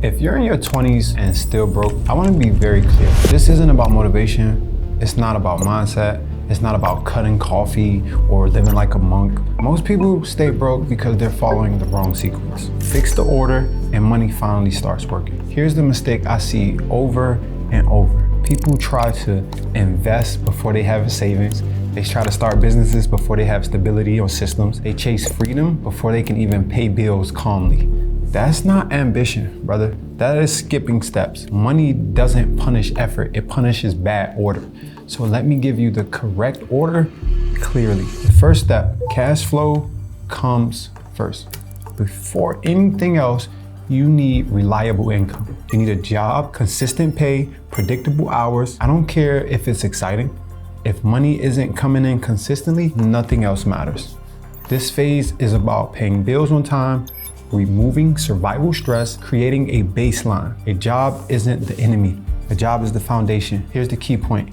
If you're in your 20s and still broke, I want to be very clear. This isn't about motivation. It's not about mindset. It's not about cutting coffee or living like a monk. Most people stay broke because they're following the wrong sequence. Fix the order and money finally starts working. Here's the mistake I see over and over. People try to invest before they have savings. They try to start businesses before they have stability or systems. They chase freedom before they can even pay bills calmly. That's not ambition, brother. That is skipping steps. Money doesn't punish effort, it punishes bad order. So let me give you the correct order clearly. The first step, cash flow comes first. Before anything else, you need reliable income. You need a job, consistent pay, predictable hours. I don't care if it's exciting. If money isn't coming in consistently, nothing else matters. This phase is about paying bills on time, removing survival stress, creating a baseline. A job isn't the enemy. A job is the foundation. Here's the key point.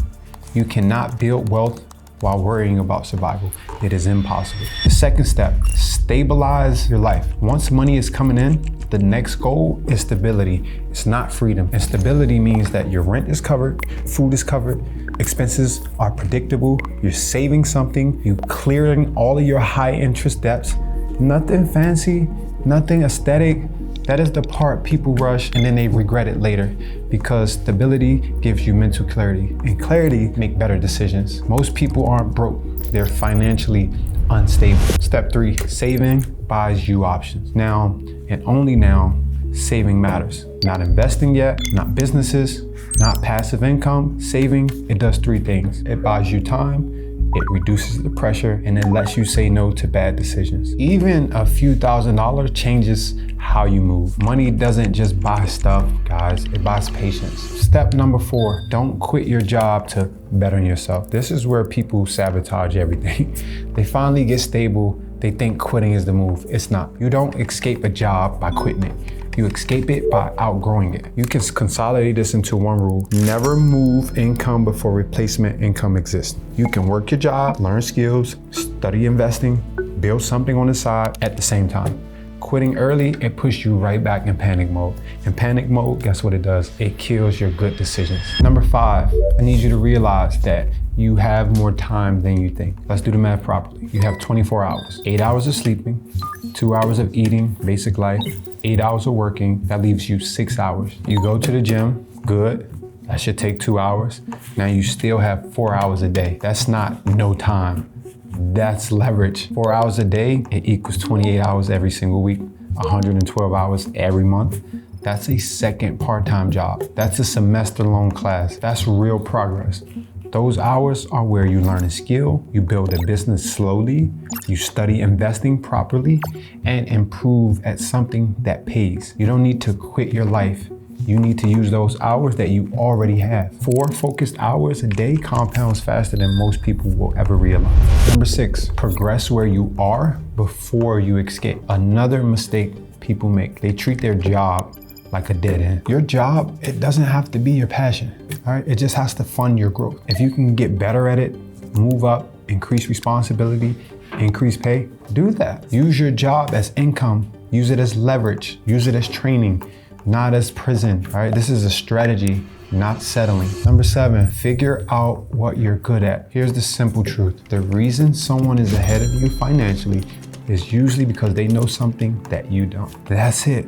You cannot build wealth while worrying about survival. It is impossible. The second step, stabilize your life. Once money is coming in, the next goal is stability. It's not freedom. And stability means that your rent is covered, food is covered, expenses are predictable, you're saving something, you're clearing all of your high interest debts. Nothing fancy, nothing aesthetic. That is the part people rush and then they regret it later, because stability gives you mental clarity, and clarity make better decisions. Most people aren't broke, they're financially unstable. Step 3, saving buys you options. Now, and only now, saving matters. Not investing yet, not businesses, not passive income. Saving, it does 3 things. It buys you time, it reduces the pressure, and it lets you say no to bad decisions. Even a few $1,000s changes how you move. Money doesn't just buy stuff, guys, it buys patience. Step number 4, don't quit your job to better yourself. This is where people sabotage everything. They finally get stable, they think quitting is the move. It's not. You don't escape a job by quitting it. You escape it by outgrowing it. You can consolidate this into one rule. Never move income before replacement income exists. You can work your job, learn skills, study investing, build something on the side at the same time. Quitting early, it pushes you right back in panic mode. In panic mode, guess what it does? It kills your good decisions. Number 5, I need you to realize that you have more time than you think. Let's do the math properly. You have 24 hours, 8 hours of sleeping, 2 hours of eating, basic life, 8 hours of working. That leaves you 6 hours. You go to the gym, good. That should take 2 hours. Now you still have 4 hours a day. That's not no time. That's leverage. 4 hours a day, it equals 28 hours every single week, 112 hours every month. That's a second part-time job. That's a semester-long class. That's real progress. Those hours are where you learn a skill, you build a business slowly, you study investing properly, and improve at something that pays. You don't need to quit your life. You need to use those hours that you already have. 4 focused hours a day compounds faster than most people will ever realize. Number 6, progress where you are before you escape. Another mistake people make, they treat their job like a dead end. Your job, it doesn't have to be your passion, all right? It just has to fund your growth. If you can get better at it, move up, increase responsibility, increase pay, do that. Use your job as income, use it as leverage, use it as training, not as prison, all right? This is a strategy, not settling. Number 7, figure out what you're good at. Here's the simple truth. The reason someone is ahead of you financially is usually because they know something that you don't. That's it.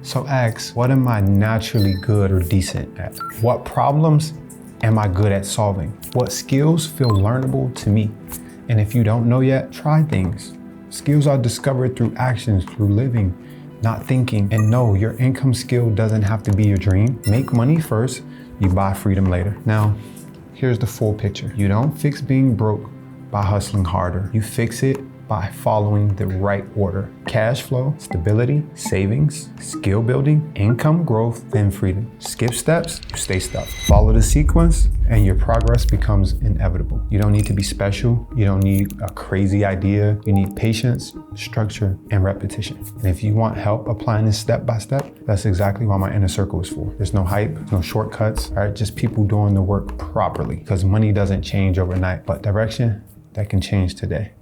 So ask, what am I naturally good or decent at? What problems am I good at solving? What skills feel learnable to me? And if you don't know yet, try things. Skills are discovered through actions, through living, not thinking. And no, your income skill doesn't have to be your dream. Make money first, you buy freedom later. Now, here's the full picture. You don't fix being broke by hustling harder. You fix it by following the right order. Cash flow, stability, savings, skill building, income growth, then freedom. Skip steps, you stay stuck. Follow the sequence and your progress becomes inevitable. You don't need to be special. You don't need a crazy idea. You need patience, structure, and repetition. And if you want help applying this step by step, that's exactly what my inner circle is for. There's no hype, no shortcuts, all right? Just people doing the work properly, because money doesn't change overnight, but direction, that can change today.